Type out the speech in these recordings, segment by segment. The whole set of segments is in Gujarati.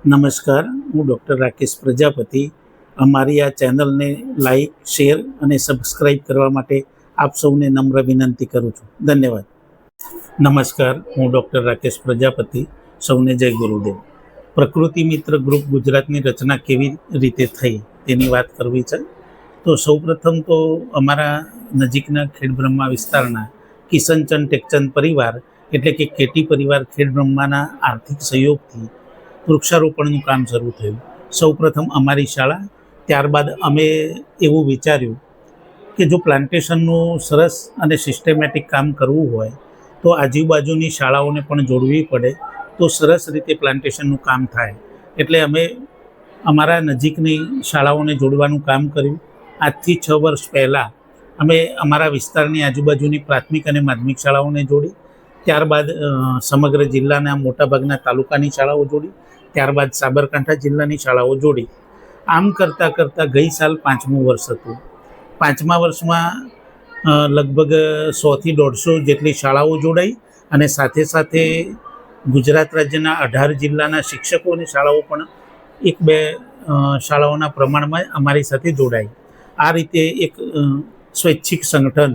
નમસ્કાર, હું ડૉક્ટર રાકેશ પ્રજાપતિ. અમારી આ ચેનલને લાઈક, શેર અને સબસ્ક્રાઈબ કરવા માટે આપ સૌને નમ્ર વિનંતી કરું છું. ધન્યવાદ. નમસ્કાર, હું ડૉક્ટર રાકેશ પ્રજાપતિ. સૌને જય ગુરુદેવ. પ્રકૃતિ મિત્ર ગ્રુપ ગુજરાતની રચના કેવી રીતે થઈ તેની વાત કરવી છે. તો સૌપ્રથમ તો અમારા નજીકના ખેડબ્રહ્મા વિસ્તારના કિશનચંદ ટેકચંદ પરિવાર એટલે કે કેટી પરિવાર ખેડબ્રહ્માના આર્થિક સહયોગથી વૃક્ષારોપણનું કામ શરૂ થયું. સૌપ્રથમ અમારી શાળા, ત્યારબાદ અમે એવું વિચાર્યું કે જો પ્લાન્ટેશનનું સરસ અને સિસ્ટેમેટિક કામ કરવું હોય તો આજુબાજુની શાળાઓને પણ જોડવી પડે તો સરસ રીતે પ્લાન્ટેશનનું કામ થાય. એટલે અમે અમારા નજીકની શાળાઓને જોડવાનું કામ કર્યું. આજથી 6 વર્ષ પહેલાં અમે અમારા વિસ્તારની આજુબાજુની પ્રાથમિક અને માધ્યમિક શાળાઓને જોડી, ત્યારબાદ સમગ્ર જિલ્લાના મોટાભાગના તાલુકાની શાળાઓ જોડી, ત્યારબાદ સાબરકાંઠા જિલ્લાની શાળાઓ જોડી. આમ કરતાં કરતાં ગઈ સાલ 5મું વર્ષ હતું. 5મા વર્ષમાં લગભગ 100થી 150 જેટલી શાળાઓ જોડાઈ અને સાથે સાથે ગુજરાત રાજ્યના 18 જિલ્લાના શિક્ષકો અને શાળાઓ પણ 1-2 શાળાઓના પ્રમાણમાં અમારી સાથે જોડાઈ. આ રીતે એક સ્વૈચ્છિક સંગઠન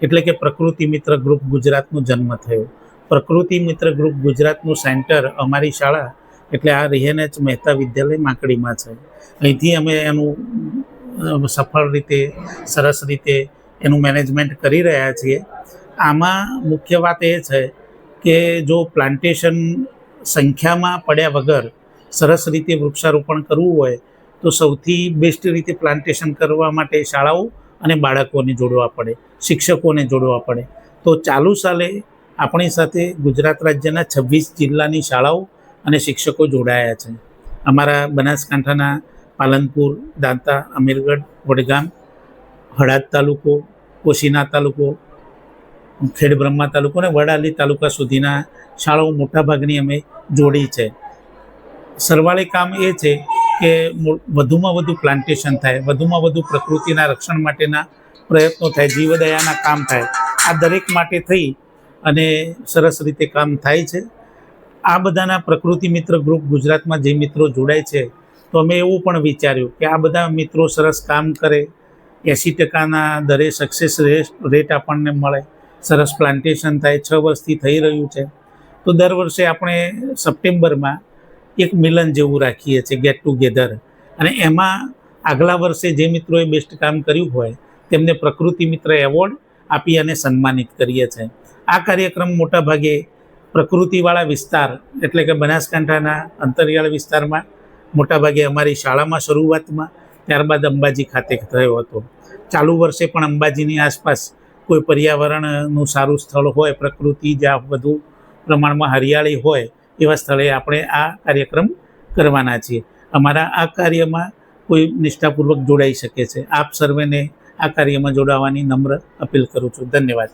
એટલે કે પ્રકૃતિ મિત્ર ગ્રુપ ગુજરાતનો જન્મ થયો. પ્રકૃતિ મિત્ર ગ્રુપ ગુજરાતનું સેન્ટર અમારી શાળા એટલે આ રિહેનેચ મહેતા વિદ્યાલય માકડીમાં છે. અહીંથી અમે એનું સફળ રીતે, સરસ રીતે એનું મેનેજમેન્ટ કરી રહ્યા છીએ. આમાં મુખ્ય વાત એ છે કે જો પ્લાન્ટેશન સંખ્યામાં પડ્યા વગર સરસ રીતે વૃક્ષારોપણ કરવું હોય તો સૌથી બેસ્ટ રીતે પ્લાન્ટેશન કરવા માટે શાળાઓ અને બાળકોને જોડવા પડે, શિક્ષકોને જોડવા પડે. તો ચાલુ સાલે આપણી સાથે ગુજરાત રાજ્યના 26 જિલ્લાની શાળાઓ અને શિક્ષકો જોડાયા છે. અમારા બનાસકાંઠાના પાલનપુર, દાંતા, અમીરગઢ, વડગામ, હળાદ તાલુકો, કોશીના તાલુકો, ખેડબ્રહ્મા તાલુકો અને વડાલી તાલુકા સુધીના શાળાઓ મોટાભાગની અમે જોડી છે. સરવાળે કામ એ છે કે વધુમાં વધુ પ્લાન્ટેશન થાય, વધુમાં વધુ પ્રકૃતિના રક્ષણ માટેના પ્રયત્નો થાય, જીવદયાના કામ થાય. આ દરેક માટે થઈ અને સરસ રીતે કામ થાય છે. આ બધાના પ્રકૃતિ મિત્ર ગ્રુપ ગુજરાતમાં જે મિત્રો જોડાય છે તો અમે એવું પણ વિચાર્યું કે આ બધા મિત્રો સરસ કામ કરે, 80%ના દરે સક્સેસ રેટ આપણને મળે, સરસ પ્લાન્ટેશન થાય. 6 વર્ષથી થઈ રહ્યું છે. તો દર વર્ષે આપણે સપ્ટેમ્બરમાં એક મિલન જેવું રાખીએ છીએ, ગેટ ટુગેધર, અને એમાં આગલા વર્ષે જે મિત્રોએ બેસ્ટ કામ કર્યું હોય તેમને પ્રકૃતિ મિત્ર એવોર્ડ આપી અને સન્માનિત કરીએ છીએ. આ કાર્યક્રમ મોટાભાગે પ્રકૃતિવાળા વિસ્તાર એટલે કે બનાસકાંઠાના અંતરિયાળ વિસ્તારમાં મોટાભાગે અમારી શાળામાં શરૂઆતમાં, ત્યારબાદ અંબાજી ખાતે થયો હતો. ચાલુ વર્ષે પણ અંબાજીની આસપાસ કોઈ પર્યાવરણનું સારું સ્થળ હોય, પ્રકૃતિ જ્યાં વધુ પ્રમાણમાં હરિયાળી હોય એવા સ્થળે આપણે આ કાર્યક્રમ કરવાના છીએ. અમારા આ કાર્યમાં કોઈ નિષ્ઠાપૂર્વક જોડાઈ શકે છે. આપ સર્વેને આ કાર્યમાં જોડાવાની નમ્ર અપીલ કરું છું. ધન્યવાદ.